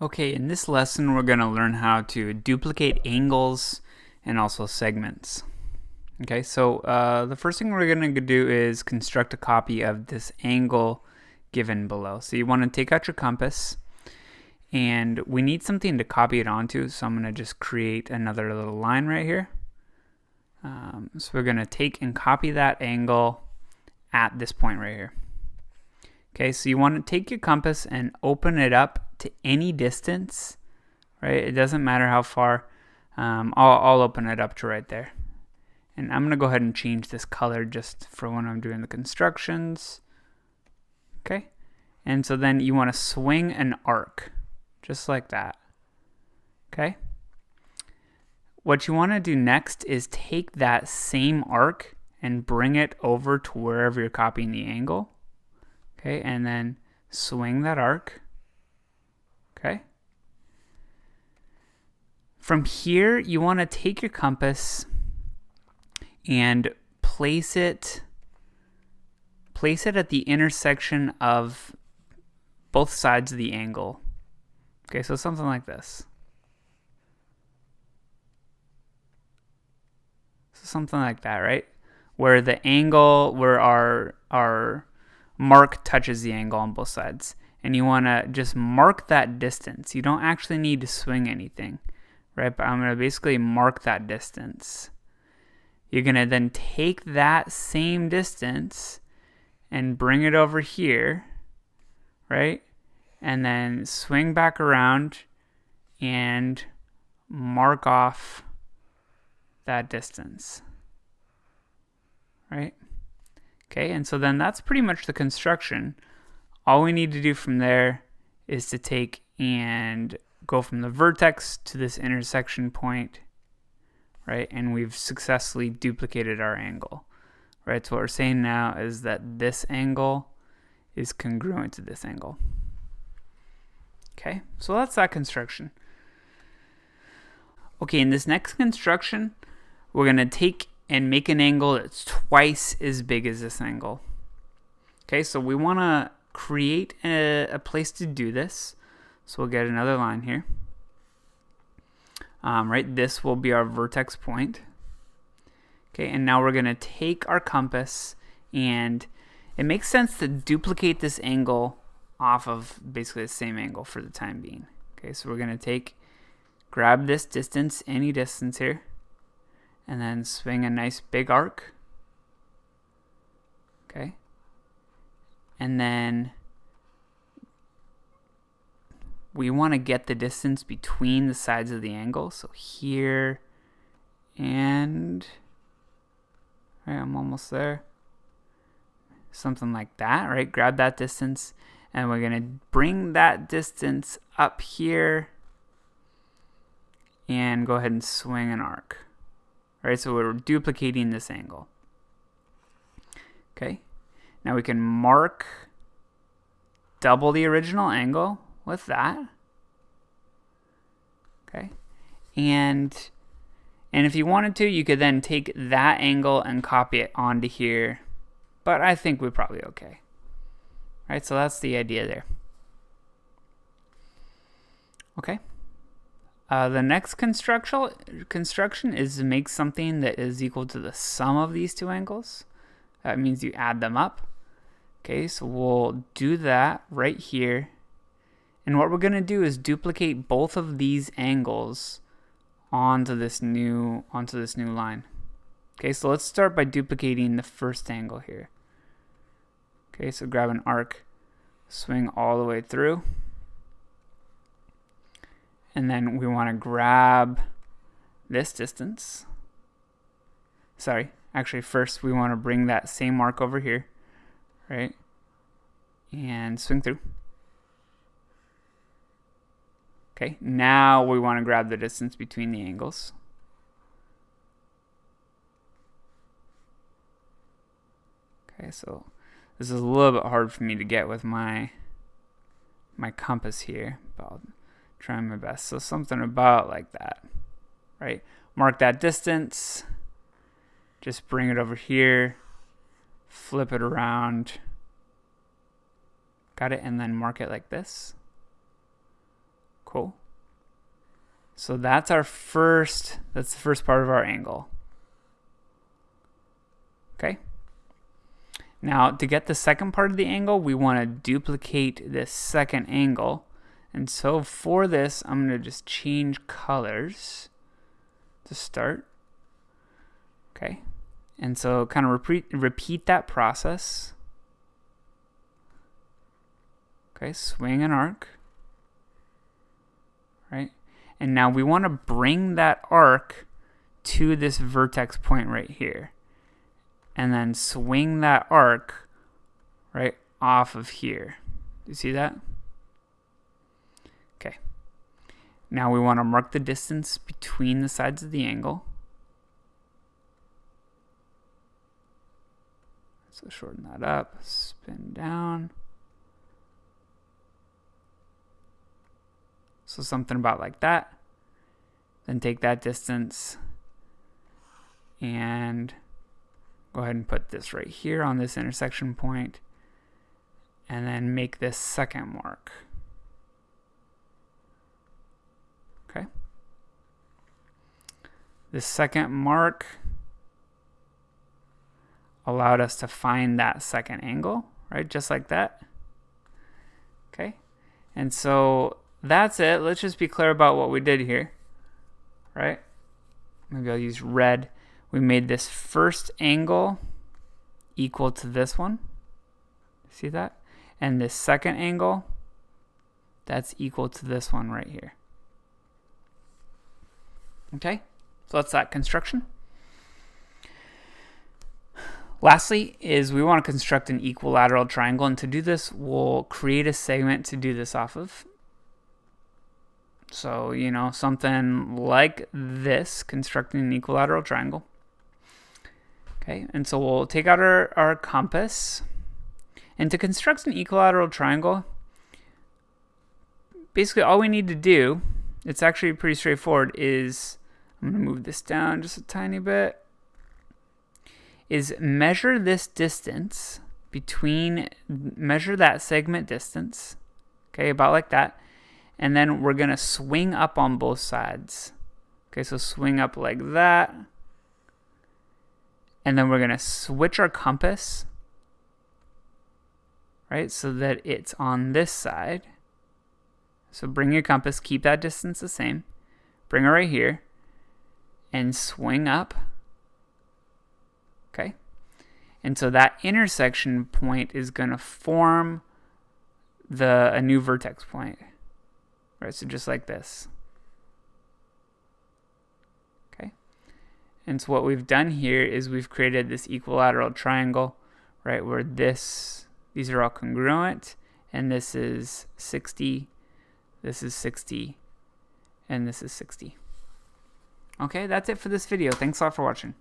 Okay, in this lesson we're going to learn how to duplicate angles and also segments. Okay, so the first thing we're going to do is construct a copy of this angle given below. So you want to take out your compass, and we need something to copy it onto, so I'm going to just create another little line right here. So we're going to take and copy that angle at this point right here. Okay, so you want to take your compass and open it up to any distance, right? It doesn't matter how far. I'll open it up to right there. And I'm going to go ahead and change this color just for when I'm doing the constructions. Okay, and so then you want to swing an arc, just like that. Okay, what you want to do next is take that same arc and bring it over to wherever you're copying the angle. Okay, and then swing that arc. Okay. From here, you want to take your compass and place it at the intersection of both sides of the angle. Okay, so something like this. So something like that, right? Where the angle, where our mark touches the angle on both sides. And you want to just mark that distance. You don't actually need to swing anything, right? But I'm going to basically mark that distance. You're going to then take that same distance and bring it over here, right? And then swing back around and mark off that distance, right? Okay, and so then that's pretty much the construction. All we need to do from there is to take and go from the vertex to this intersection point, right? And we've successfully duplicated our angle, right? So what we're saying now is that this angle is congruent to this angle. Okay, so that's that construction. Okay, in this next construction, we're going to take and make an angle that's twice as big as this angle. Okay, so we want to create a place to do this. So we'll get another line here. Right, this will be our vertex point. Okay, and now we're going to take our compass, and it makes sense to duplicate this angle off of basically the same angle for the time being. Okay, so we're going to grab this distance, any distance here, and then swing a nice big arc. Okay. And then we want to get the distance between the sides of the angle. So here and right, I'm almost there. Something like that, right? Grab that distance, and we're going to bring that distance up here and go ahead and swing an arc. Right, so we're duplicating this angle. Okay, now we can mark double the original angle with that. Okay, and if you wanted to, you could then take that angle and copy it onto here, but I think we're probably okay. Right, so that's the idea there. Okay. The next construction is to make something that is equal to the sum of these two angles. That means you add them up. Okay, so we'll do that right here. And what we're going to do is duplicate both of these angles onto this new line. Okay, so let's start by duplicating the first angle here. Okay, so grab an arc, swing all the way through. And then we want to grab this distance. Sorry, actually first we want to bring that same arc over here, right? And swing through. Okay, now we want to grab the distance between the angles. Okay, so this is a little bit hard for me to get with my compass here, but I'll trying my best. So something about like that, right? Mark that distance, just bring it over here, flip it around, got it, and then mark it like this. Cool. So that's the first part of our angle. Okay. Now to get the second part of the angle, we want to duplicate this second angle. And so for this, I'm going to just change colors to start. Okay. And so kind of repeat that process. Okay, swing an arc. Right? And now we want to bring that arc to this vertex point right here. And then swing that arc right off of here. You see that? Okay. Now we want to mark the distance between the sides of the angle. So shorten that up, spin down. So something about like that. Then take that distance and go ahead and put this right here on this intersection point, and then make this second mark. Okay. This second mark allowed us to find that second angle, right? Just like that. Okay. And so that's it. Let's just be clear about what we did here, right? Maybe I'll use red. We made this first angle equal to this one. See that? And this second angle, that's equal to this one right here. Okay, so that's that construction. Lastly is we want to construct an equilateral triangle, and to do this, we'll create a segment to do this off of. So, you know, something like this, constructing an equilateral triangle. Okay, and so we'll take out our compass. And to construct an equilateral triangle, basically all we need to do, it's actually pretty straightforward, is, I'm going to move this down just a tiny bit, is measure this distance measure that segment distance, okay, about like that, and then we're going to swing up on both sides. Okay, so swing up like that, and then we're going to switch our compass, right, so that it's on this side. So bring your compass, keep that distance the same, bring it right here, and swing up. Okay, and so that intersection point is going to form a new vertex point, right? So just like this. Okay, and so what we've done here is we've created this equilateral triangle, right, where these are all congruent, and this is 60, this is 60, and this is 60. Okay, that's it for this video. Thanks a lot for watching.